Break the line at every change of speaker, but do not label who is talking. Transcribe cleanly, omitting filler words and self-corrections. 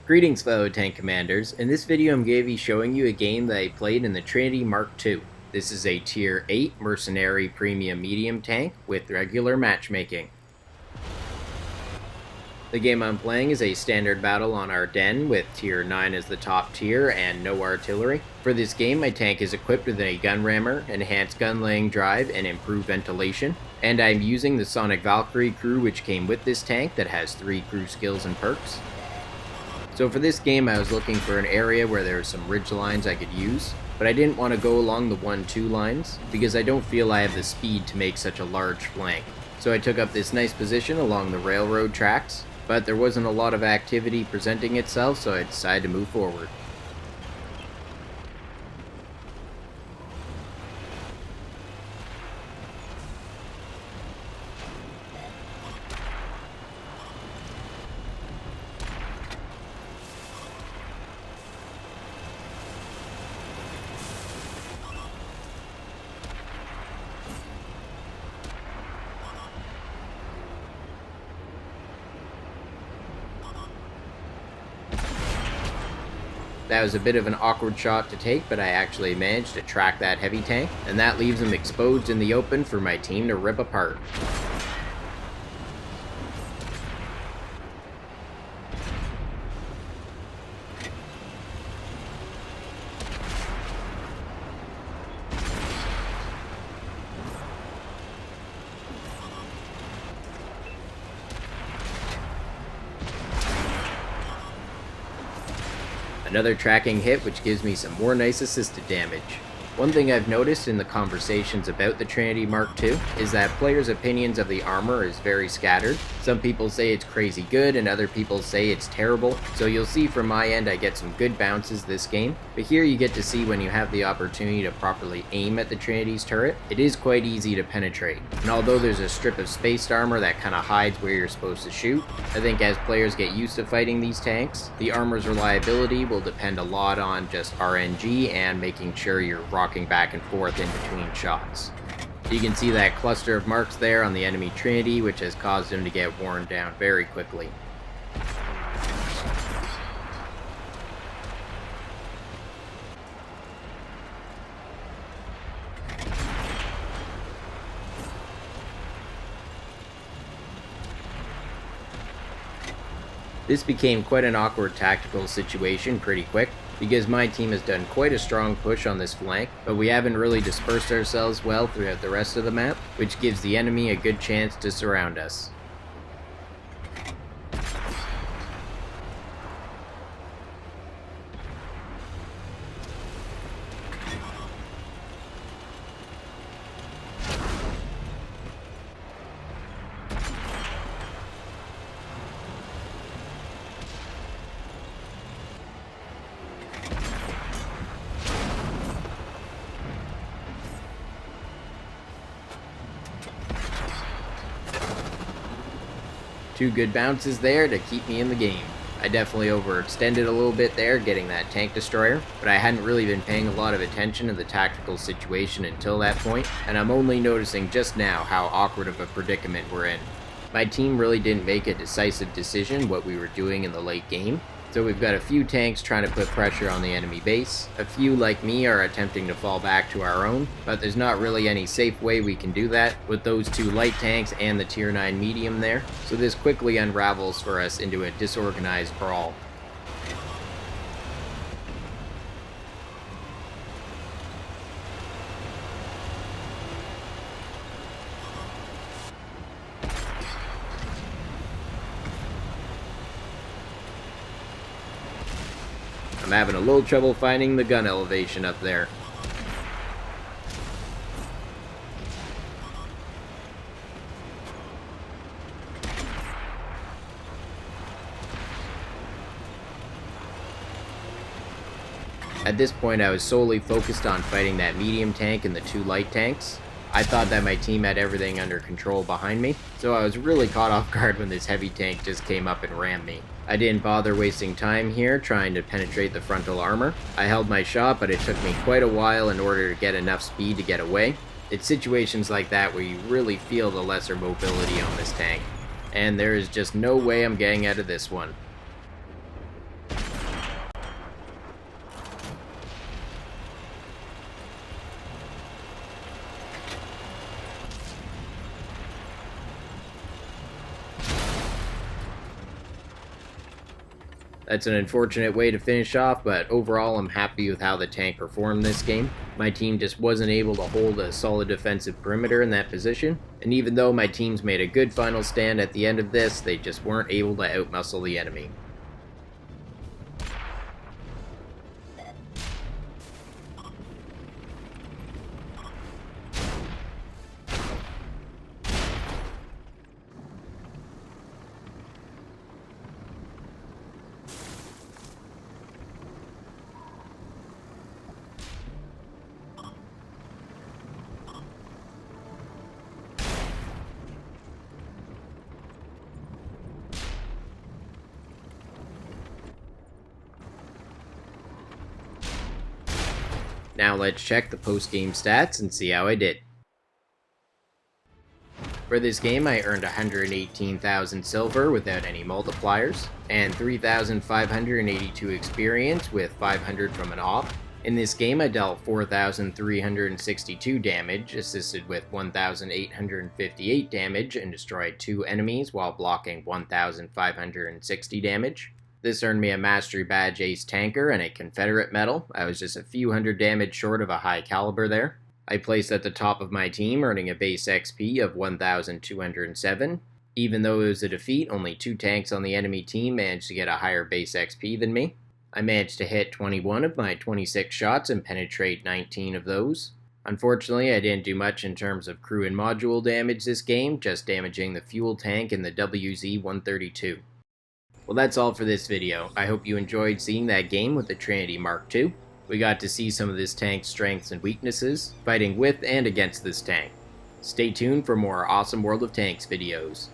Greetings fellow tank commanders. In this video I'm going to be showing you a game that I played in the Trinity Mark II. This is a tier 8 Mercenary premium medium tank with regular matchmaking. The game I'm playing is a standard battle on Ardennes with tier 9 as the top tier and no artillery. For this game my tank is equipped with a gun rammer, enhanced gun laying drive, and improved ventilation. And I'm using the Sonic Valkyrie crew which came with this tank that has 3 crew skills and perks. So for this game I was looking for an area where there were some ridge lines I could use, but I didn't want to go along the 1-2 lines because I don't feel I have the speed to make such a large flank. So I took up this nice position along the railroad tracks, but there wasn't a lot of activity presenting itself, so I decided to move forward. That was a bit of an awkward shot to take, but I actually managed to track that heavy tank, and that leaves him exposed in the open for my team to rip apart. Another tracking hit which gives me some more nice assisted damage. One thing I've noticed in the conversations about the Trinity Mark II is that players' opinions of the armor is very scattered. Some people say it's crazy good and other people say it's terrible, so you'll see from my end I get some good bounces this game, but here you get to see when you have the opportunity to properly aim at the Trinity's turret, it is quite easy to penetrate. And although there's a strip of spaced armor that kind of hides where you're supposed to shoot, I think as players get used to fighting these tanks, the armor's reliability will depend a lot on just RNG and making sure you're rocking back and forth in between shots. You can see that cluster of marks there on the enemy Trinity, which has caused him to get worn down very quickly. This became quite an awkward tactical situation pretty quick, because my team has done quite a strong push on this flank, but we haven't really dispersed ourselves well throughout the rest of the map, which gives the enemy a good chance to surround us. Two good bounces there to keep me in the game. I definitely overextended a little bit there getting that tank destroyer, but I hadn't really been paying a lot of attention to the tactical situation until that point, and I'm only noticing just now how awkward of a predicament we're in. My team really didn't make a decisive decision what we were doing in the late game, so we've got a few tanks trying to put pressure on the enemy base. A few, like me, are attempting to fall back to our own, but there's not really any safe way we can do that with those 2 light tanks and the tier 9 medium there, so this quickly unravels for us into a disorganized brawl. I'm having a little trouble finding the gun elevation up there. At this point I was solely focused on fighting that medium tank and the 2 light tanks. I thought that my team had everything under control behind me, so I was really caught off guard when this heavy tank just came up and rammed me. I didn't bother wasting time here trying to penetrate the frontal armor. I held my shot, but it took me quite a while in order to get enough speed to get away. It's situations like that where you really feel the lesser mobility on this tank. And there is just no way I'm getting out of this one. That's an unfortunate way to finish off, but overall I'm happy with how the tank performed this game. My team just wasn't able to hold a solid defensive perimeter in that position, and even though my teams made a good final stand at the end of this, they just weren't able to outmuscle the enemy. Now let's check the post-game stats and see how I did. For this game, I earned 118,000 silver without any multipliers, and 3,582 experience with 500 from an op. In this game, I dealt 4,362 damage, assisted with 1,858 damage, and destroyed 2 enemies while blocking 1,560 damage. This earned me a Mastery Badge Ace Tanker and a Confederate medal. I was just a few hundred damage short of a high caliber there. I placed at the top of my team, earning a base XP of 1,207. Even though it was a defeat, only 2 tanks on the enemy team managed to get a higher base XP than me. I managed to hit 21 of my 26 shots and penetrate 19 of those. Unfortunately, I didn't do much in terms of crew and module damage this game, just damaging the fuel tank and the WZ-132. Well, that's all for this video. I hope you enjoyed seeing that game with the Trinity Mark II. We got to see some of this tank's strengths and weaknesses, fighting with and against this tank. Stay tuned for more awesome World of Tanks videos.